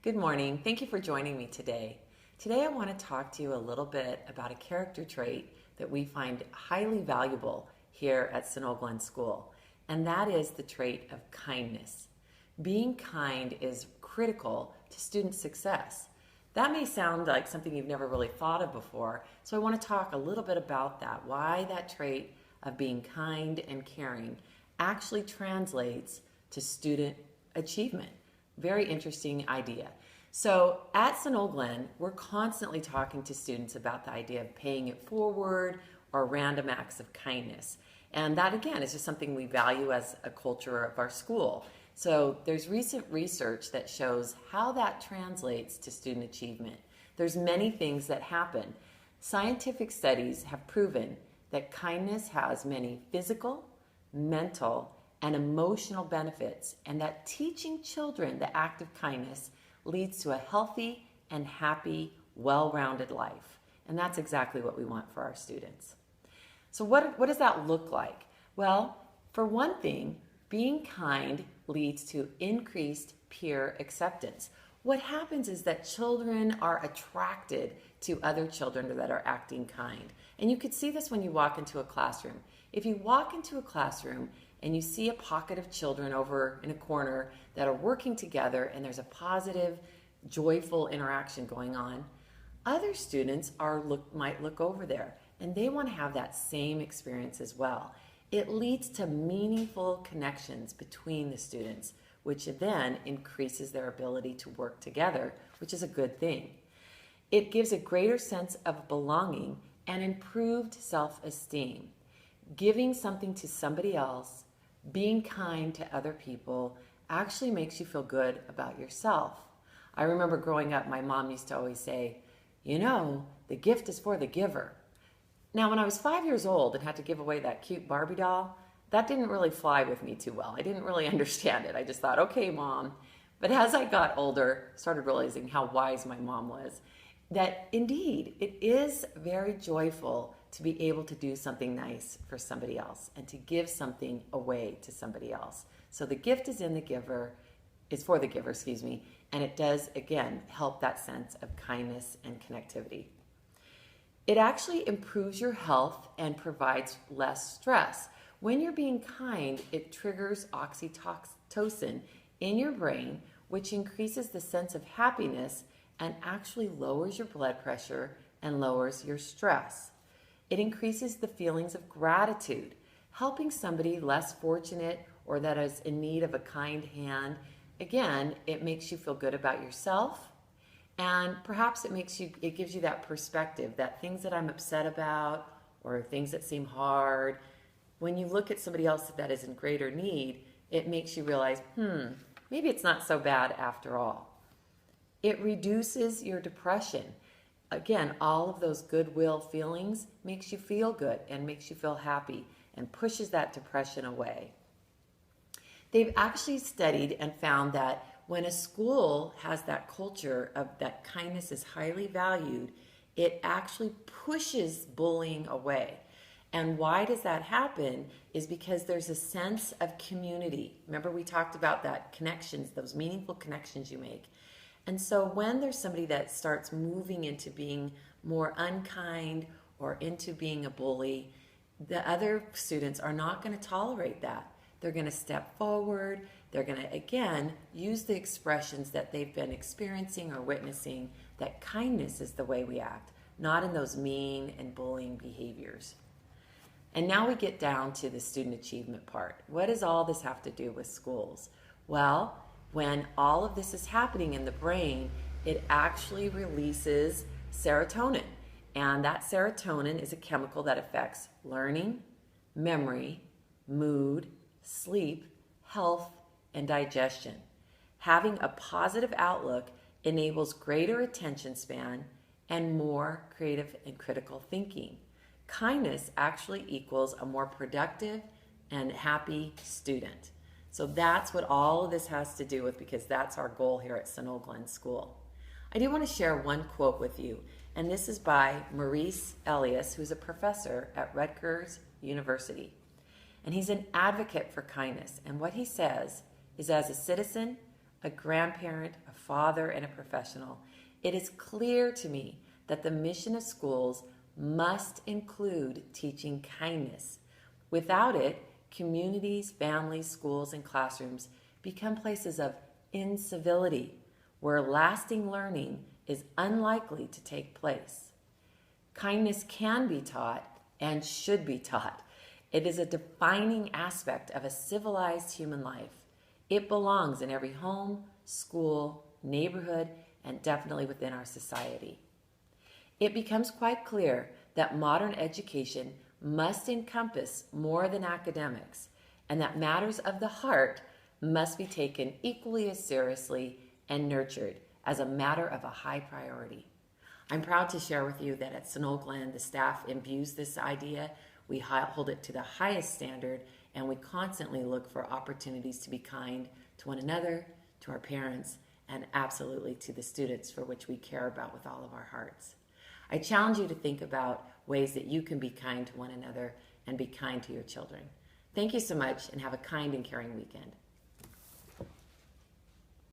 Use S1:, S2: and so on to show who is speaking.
S1: Good morning. Thank you for joining me today. Today I want to talk to you a little bit about a character trait that we find highly valuable here at Sunol Glen School, and that is the trait of kindness. Being kind is critical to student success. That may sound like something you've never really thought of before, so I want to talk a little bit about that, why that trait of being kind and caring actually translates to student achievement. Very interesting idea. So at Sunol Glen, we're constantly talking to students about the idea of paying it forward or random acts of kindness. And that, again, is just something we value as a culture of our school. So there's recent research that shows how that translates to student achievement. There's many things that happen. Scientific studies have proven that kindness has many physical, mental, and emotional benefits, and that teaching children the act of kindness leads to a healthy and happy, well-rounded life. And that's exactly what we want for our students. So what does that look like? Well, for one thing, being kind leads to increased peer acceptance. What happens is that children are attracted to other children that are acting kind. And you could see this when you walk into a classroom. If you walk into a classroom and you see a pocket of children over in a corner that are working together and there's a positive, joyful interaction going on, other students might look over there and they want to have that same experience as well. It leads to meaningful connections between the students, which then increases their ability to work together, which is a good thing. It gives a greater sense of belonging and improved self-esteem. Giving something to somebody else, being kind to other people, actually makes you feel good about yourself. I remember growing up, my mom used to always say, the gift is for the giver. Now, when I was 5 years old and had to give away that cute Barbie doll, that didn't really fly with me too well. I didn't really understand it. I just thought, okay, Mom. But as I got older, started realizing how wise my mom was, that indeed, it is very joyful to be able to do something nice for somebody else and to give something away to somebody else. So the gift is for the giver, and it does, again, help that sense of kindness and connectivity. It actually improves your health and provides less stress. When you're being kind, it triggers oxytocin in your brain, which increases the sense of happiness and actually lowers your blood pressure and lowers your stress. It increases the feelings of gratitude, helping somebody less fortunate or that is in need of a kind hand. Again, it makes you feel good about yourself, and perhaps it gives you that perspective that things that I'm upset about or things that seem hard, when you look at somebody else that is in greater need, it makes you realize, maybe it's not so bad after all. It reduces your depression. Again, all of those goodwill feelings makes you feel good and makes you feel happy and pushes that depression away. They've actually studied and found that when a school has that culture of that kindness is highly valued, it actually pushes bullying away. And why does that happen is because there's a sense of community. Remember, we talked about that connections, those meaningful connections you make. And so when there's somebody that starts moving into being more unkind or into being a bully, the other students are not going to tolerate that. They're going to step forward. They're going to, again, use the expressions that they've been experiencing or witnessing, that kindness is the way we act, not in those mean and bullying behaviors. And now we get down to the student achievement part. What does all this have to do with schools? Well, when all of this is happening in the brain, it actually releases serotonin. And that serotonin is a chemical that affects learning, memory, mood, sleep, health, and digestion. Having a positive outlook enables greater attention span and more creative and critical thinking. Kindness actually equals a more productive and happy student. So that's what all of this has to do with, because that's our goal here at Sunol Glen School. I do want to share one quote with you, and this is by Maurice Elias, who's a professor at Rutgers University. And he's an advocate for kindness. And what he says is, as a citizen, a grandparent, a father, and a professional, it is clear to me that the mission of schools must include teaching kindness. Without it, communities, families, schools, and classrooms become places of incivility, where lasting learning is unlikely to take place. Kindness can be taught and should be taught. It is a defining aspect of a civilized human life. It belongs in every home, school, neighborhood, and definitely within our society. It becomes quite clear that modern education must encompass more than academics, and that matters of the heart must be taken equally as seriously and nurtured as a matter of a high priority. I'm proud to share with you that at Sunol Glen, the staff imbues this idea. We hold it to the highest standard, and we constantly look for opportunities to be kind to one another, to our parents, and absolutely to the students, for which we care about with all of our hearts. I challenge you to think about ways that you can be kind to one another and be kind to your children. Thank you so much, and have a kind and caring weekend.